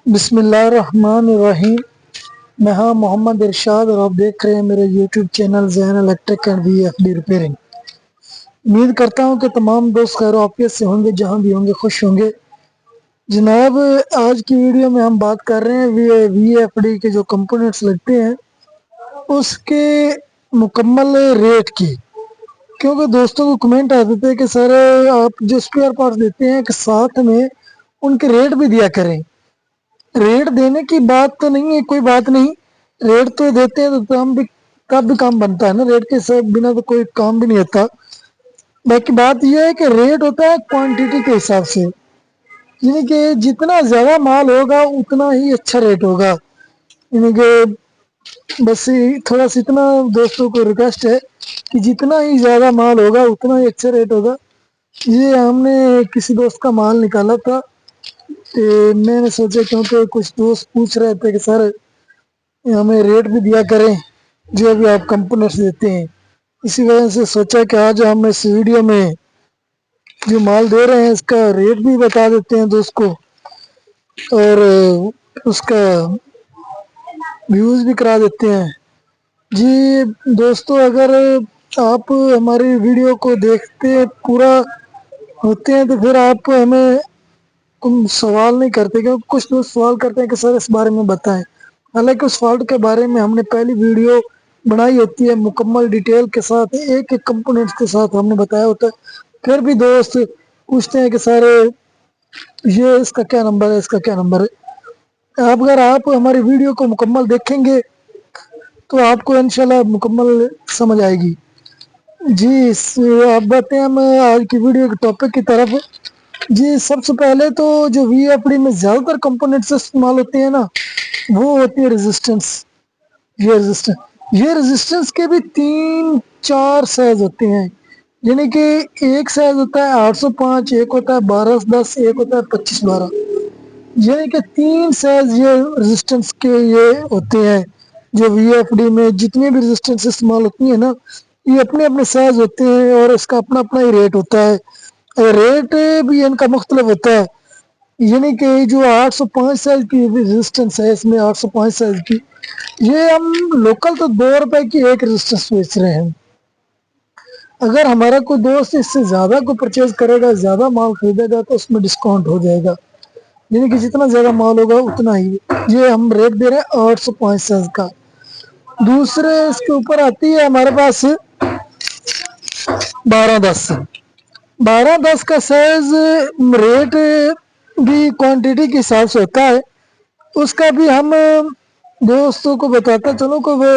بسم اللہ الرحمن الرحیم. میں ہاں محمد ارشاد اور آپ دیکھ رہے ہیں میرے یوٹیوب چینل ذہن electric and V F D repairing. امید کرتا ہوں کہ تمام دوست خیر و عافیت سے ہوں گے، جہاں بھی ہوں گے خوش ہوں گے. جناب، آج کی ویڈیو میں ہم بات کر رہے ہیں وی ایف ڈی کے جو کمپوننٹس لگتے ہیں اس کے مکمل ریٹ کی. کیونکہ دوستوں کو کمنٹ آتے تھے کہ سر آپ جو اسپیئر پارٹس دیتے ہیں کہ ساتھ میں ان کے ریٹ بھی دیا کریں. ریٹ دینے کی بات تو نہیں ہے، کوئی بات نہیں، ریٹ تو دیتے ہیں تو کام بھی تب بھی کام بنتا ہے نا. ریٹ کے ساتھ بنا تو کوئی کام بھی نہیں ہوتا. باقی بات یہ ہے کہ ریٹ ہوتا ہے کوانٹٹی کے حساب سے، یعنی کہ جتنا زیادہ مال ہوگا اتنا ہی اچھا ریٹ ہوگا. یعنی کہ بس تھوڑا سا اتنا دوستوں کو ریکویسٹ ہے کہ جتنا ہی زیادہ مال ہوگا اتنا ہی اچھا ریٹ ہوگا. یہ ہم نے کسی دوست کا مال نکالا تھا کہ میں نے سوچا کیونکہ کچھ دوست پوچھ رہے تھے کہ سر ہمیں ریٹ بھی دیا کریں جو ابھی آپ کمپوننٹس دیتے ہیں. اسی وجہ سے سوچا کہ آج ہم اس ویڈیو میں جو مال دے رہے ہیں اس کا ریٹ بھی بتا دیتے ہیں دوست کو، اور اس کا ویوز بھی کرا دیتے ہیں. جی دوستو، اگر آپ ہماری ویڈیو کو دیکھتے پورا ہوتے ہیں تو پھر آپ ہمیں سوال نہیں کرتے، کیونکہ کچھ لوگ سوال کرتے ہیں کہ سر اس بارے میں بتائیں. حالانکہ اس فالٹ کے بارے میں ہم نے پہلی ویڈیو بنائی ہوتی ہے مکمل ڈیٹیل کے ساتھ، ایک ایک کمپوننٹ کے ساتھ ہم نے بتایا ہوتا ہے. پھر بھی دوست پوچھتے ہیں کہ سر یہ اس کا کیا نمبر ہے، اس کا کیا نمبر ہے. اگر آپ ہماری ویڈیو کو مکمل دیکھیں گے تو آپ کو انشاءاللہ مکمل سمجھ آئے گی. جی اب باتیں ہم آج کی ویڈیو کے ٹاپک کی طرف. جی سب سے پہلے تو جو وی ایف ڈی میں زیادہ تر کمپوننٹس استعمال ہوتے ہیں نا وہ ہوتی ہے ریزسٹنس. یہ ریزسٹنس کے بھی 3-4 سائز ہوتے ہیں. یعنی کہ ایک سائز ہوتا ہے 805، ایک ہوتا ہے 1210، ایک ہوتا ہے 2512. یعنی کہ 3 سائز یہ ریزسٹنس کے یہ ہوتے ہیں. جو وی ایف ڈی میں جتنی بھی ریزسٹنس استعمال ہوتی ہے نا یہ اپنے اپنے سائز ہوتے ہیں اور اس کا اپنا اپنا ہی ریٹ ہوتا ہے. ریٹ بھی ان کا مختلف ہوتا ہے. یعنی کہ جو 805 سائز کی ریزسٹنس ہے، اس میں 805 سائز کی یہ ہم لوکل تو ₹2 کی ایک رجسٹنس بیچ رہے ہیں. اگر ہمارا کوئی دوست اس سے زیادہ کو پرچیز کرے گا، زیادہ مال خریدے گا تو اس میں ڈسکاؤنٹ ہو جائے گا. یعنی کہ جتنا زیادہ مال ہوگا اتنا ہی. یہ ہم ریٹ دے رہے ہیں 805 سائز کا. دوسرے اس کے اوپر آتی ہے ہمارے پاس 1210. 1210 کا سائز ریٹ بھی کوانٹٹی کے حساب سے ہوتا ہے. اس کا بھی ہم دوستوں کو بتاتا چلو کہ وہ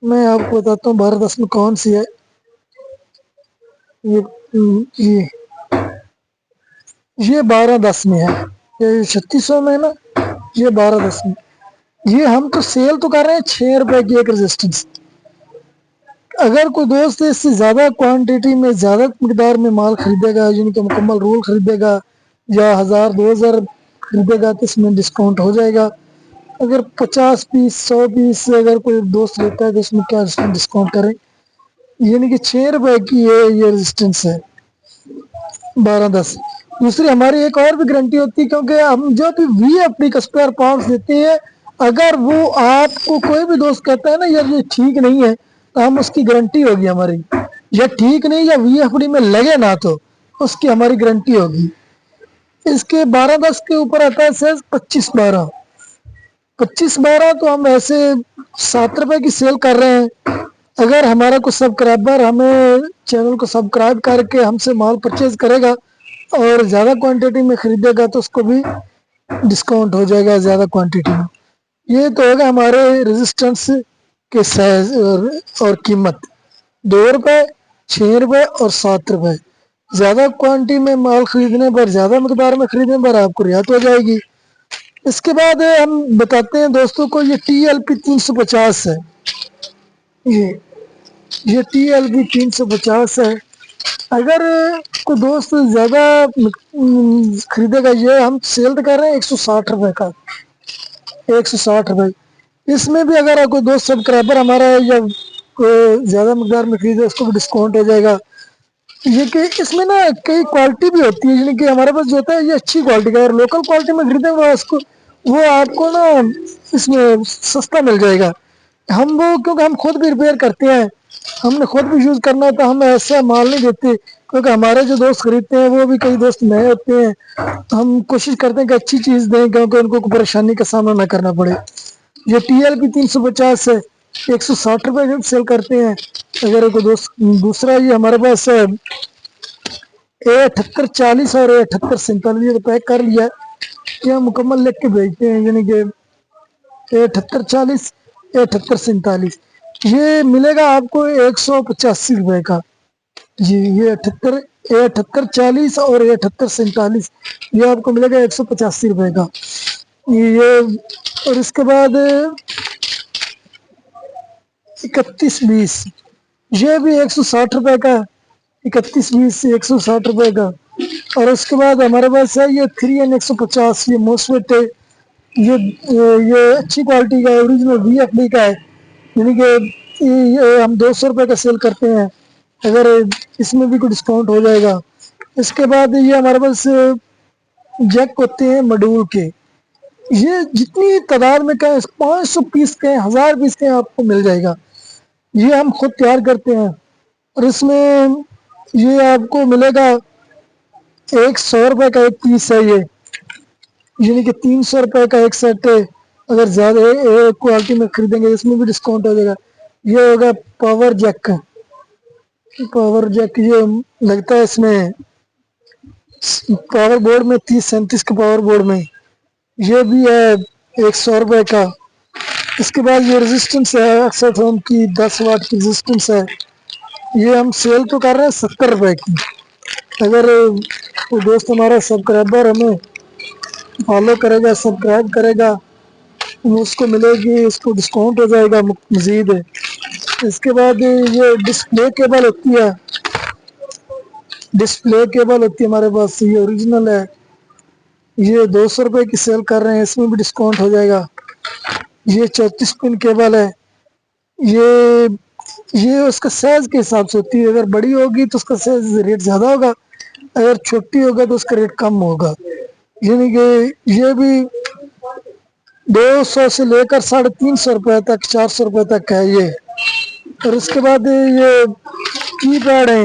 میں آپ کو بتاتا ہوں 1210 میں کون سی ہے. یہ 1210 میں ہے، یہ 3600 میں ہے نا، یہ 1210 میں. یہ ہم تو سیل تو کر رہے ہیں ₹6 کی ایک ریزسٹنس. اگر کوئی دوست اس سے زیادہ کوانٹٹی میں زیادہ مقدار میں مال خریدے گا، یعنی کہ مکمل رول خریدے گا یا 1000-2000 خریدے گا تو اس میں ڈسکاؤنٹ ہو جائے گا. اگر 50 پیس 100 پیس سے اگر کوئی دوست لیتا ہے تو اس میں کیا ڈسکاؤنٹ کریں. یعنی کہ ₹6 کی یہ ریزسٹنس ہے 1210. دوسری ہماری ایک اور بھی گارنٹی ہوتی ہے، کیونکہ ہم جو بھی وی ایف ڈی کا اسپیئر پارٹس دیتے ہیں اگر وہ آپ کو کوئی بھی دوست کہتا ہے نا یار یہ ٹھیک نہیں ہے تو ہم اس کی گارنٹی ہوگی ہماری. یا ٹھیک نہیں یا وی ایف ڈی میں لگے نہ تو اس کی ہماری گارنٹی ہوگی. اس کے 1210 کے اوپر آتا ہے سائز 2512. 2512 تو ہم ایسے ₹7 کی سیل کر رہے ہیں. اگر ہمارا کوئی سبسکرائبر ہمیں چینل کو سبسکرائب کر کے ہم سے مال پرچیز کرے گا اور زیادہ کوانٹٹی میں خریدے گا تو اس کو بھی ڈسکاؤنٹ ہو جائے گا زیادہ کوانٹٹی میں. یہ تو ہوگا ہمارے ریزسٹنس کے سائز اور قیمت. ₹2، ₹6 اور ₹7. زیادہ کوانٹٹی میں مال خریدنے پر، زیادہ مقدار میں خریدنے پر آپ کو رعایت ہو جائے گی. اس کے بعد ہم بتاتے ہیں دوستوں کو یہ TLP 350 ہے. یہ TLP 350 ہے. اگر کوئی دوست زیادہ خریدے گا، یہ ہم سیل کر رہے ہیں ₹160 کا. ₹160. اس میں بھی اگر کوئی دوست سبسکرائبر ہمارا ہے یا کوئی زیادہ مقدار میں خریدے اس کو بھی ڈسکاؤنٹ ہو جائے گا. یہ کہ اس میں نا کئی کوالٹی بھی ہوتی ہے، یعنی کہ ہمارے پاس جو ہوتا ہے یہ اچھی کوالٹی کا ہے. لوکل کوالٹی میں خریدیں گے اس کو وہ آپ کو نا اس میں سستا مل جائے گا. ہم وہ کیونکہ ہم خود بھی ریپیئر کرتے ہیں, ہم نے خود بھی یوز کرنا ہے, تو ہم ایسا مال نہیں دیتے, کیونکہ ہمارے جو دوست خریدتے ہیں وہ بھی کئی دوست نئے ہوتے ہیں, تو ہم کوشش کرتے ہیں کہ اچھی چیز دیں, کیونکہ ان کو کوئی پریشانی کا سامنا نہ کرنا پڑے. یہ TLP 350 ہے, 160 روپے سیل کرتے ہیں. اگر کوئی دوسرا یہ ہمارے پاس A7840 اور A7847 پیک کر لیا, یہ مکمل لکھ کے بھیجتے ہیں, یعنی کہ A7840 A7847 یہ ملے گا آپ کو 185 روپے کا. جی یہ 78 A7840 اور A7847 یہ آپ کو ملے گا 185 روپے کا. یہ اور اس کے بعد 3120 یہ بھی 160 روپے کا, 3120 160 روپے کا. اور اس کے بعد ہمارے پاس ہے یہ 3N150, یہ موسفیٹ ہے, یہ اچھی کوالٹی کا اوریجنل VFD کا ہے, یعنی کہ یہ ہم 200 روپے کا سیل کرتے ہیں, اگر اس میں بھی کوئی ڈسکاؤنٹ ہو جائے گا. اس کے بعد یہ ہمارے پاس جیک ہوتے ہیں مڈول کے, یہ جتنی تعداد میں کہیں 500 پیس کے 1000 پیس کے آپ کو مل جائے گا. یہ ہم خود تیار کرتے ہیں, اور اس میں یہ آپ کو ملے گا 100 روپے کا ایک پیس ہے, یہ یعنی کہ 300 روپے کا ایک سیٹ ہے. اگر زیادہ کوالٹی میں خریدیں گے اس میں بھی ڈسکاؤنٹ ہو جائے گا. یہ ہوگا پاور جیک, یہ لگتا ہے اس میں پاور بورڈ میں 3037 کے پاور بورڈ میں, یہ بھی ہے 100 روپے کا. اس کے بعد یہ ریزسٹنس ہے اکثر ہوم کی 10 واٹ کی ریزسٹنس ہے, یہ ہم سیل تو کر رہے ہیں 70 روپے کی. اگر کوئی دوست ہمارا سبسکرائبر ہمیں فالو کرے گا, سبسکرائب کرے گا, اس کو ملے گی, اس کو ڈسکاؤنٹ ہو جائے گا مزید. اس کے بعد یہ ڈسپلے کیبل ہوتی ہے, ہمارے پاس یہ اوریجنل ہے, یہ 200 روپے کی سیل کر رہے ہیں, اس میں بھی ڈسکاؤنٹ ہو جائے گا. یہ 34 پن کیبل ہے, یہ اس کا سائز کے حساب سے ہوتی ہے, اگر بڑی ہوگی تو اس کا سائز ریٹ زیادہ ہوگا, اگر چھوٹی ہوگا تو اس کا ریٹ کم ہوگا. یعنی کہ یہ بھی 200 سے لے کر 350 روپے تک 400 روپے تک ہے یہ. اور اس کے بعد یہ کی پیڈ ہے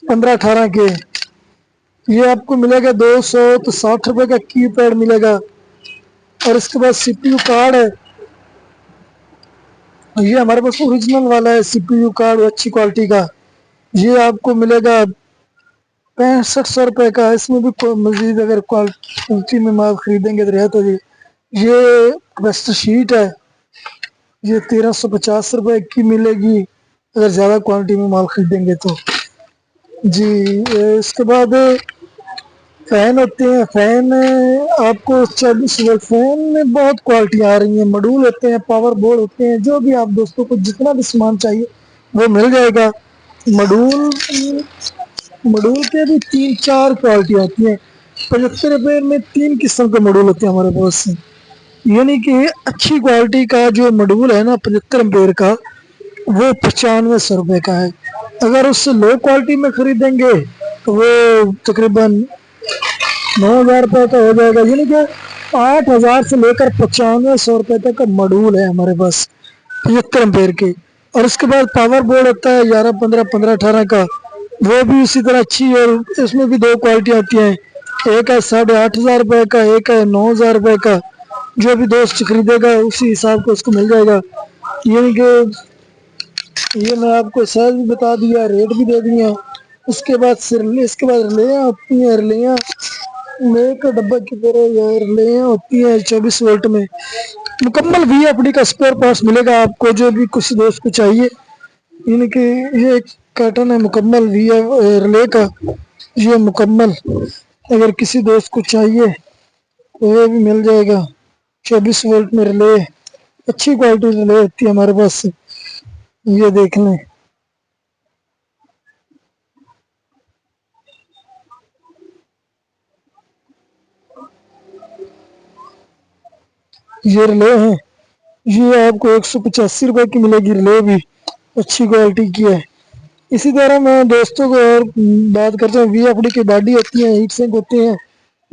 15-18 کے, یہ آپ کو ملے گا 260 روپے کا کی پیڈ ملے گا. اور اس کے بعد CPU کارڈ ہے, یہ ہمارے پاس اوریجنل والا ہے CPU کارڈ اچھی کوالٹی کا, یہ آپ کو ملے گا 6500 روپے کا. اس میں بھی کوئی مزید اگر کوالٹی میں مال خریدیں گے تو رعایت ہوگی. یہ ویسٹ شیٹ ہے, یہ 1350 روپے کی ملے گی اگر زیادہ کوانٹٹی میں مال خریدیں گے تو. جی اس کے بعد فین ہوتے ہیں, فین آپ کو 24 وولٹ فین میں بہت کوالٹی آ رہی ہیں, ماڈول ہوتے ہیں, پاور بورڈ ہوتے ہیں, جو بھی آپ دوستوں کو جتنا بھی سامان چاہیے وہ مل جائے گا. ماڈول کے بھی 3-4 کوالٹی آتی ہیں. 75 روپے میں 3 قسم کے ماڈول ہوتے ہیں ہمارے پاس, یعنی کہ اچھی کوالٹی کا جو ماڈول ہے نا 75 امپیئر کا, وہ 9500 روپے کا ہے. اگر اس سے لو کوالٹی میں خریدیں گے تو وہ تقریباً 9000 روپے کا ہو جائے گا. یعنی کہ 8000 سے لے کر 9500 روپے تک کا ماڈول ہے ہمارے پاس 75 امپیئر کے. اور اس کے بعد پاور بورڈ ہوتا ہے 11-15 15-18 کا, وہ بھی اسی طرح اچھی ہے. اس میں بھی 2 کوالٹی آتی ہیں, ایک ہے 8500 روپے کا, ایک ہے 9000 روپے کا. جو بھی دوست خریدے گا اسی حساب کو اس کو مل جائے گا. یعنی کہ یہ میں آپ کو سائز بھی بتا دیا, ریٹ بھی دے دیا. اس کے بعد رلیاں ہوتی ہیں, رلیاں ایک ڈبہ کی طرح رلیاں ہوتی ہیں 24 وولٹ میں. مکمل VFD کا اسپیئر پارٹس ملے گا آپ کو, جو بھی کچھ دوست کو چاہیے. یعنی کہ یہ ایک پیٹرن ہے مکمل رلے کا, یہ مکمل اگر کسی دوست کو چاہیے تو وہ بھی مل جائے گا. 24 وولٹ میں رلے, اچھی کوالٹی رلے ہوتی ہے ہمارے پاس. یہ دیکھ لیں, یہ رلے ہیں, یہ آپ کو 185 روپے کی ملے گی. رلے بھی اچھی کوالٹی کی ہے. اسی طرح میں دوستوں کو اور بات کرتا ہوں, VFD کی باڈی ہوتی ہیں, ہیٹ سنک ہوتے ہیں,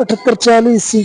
7840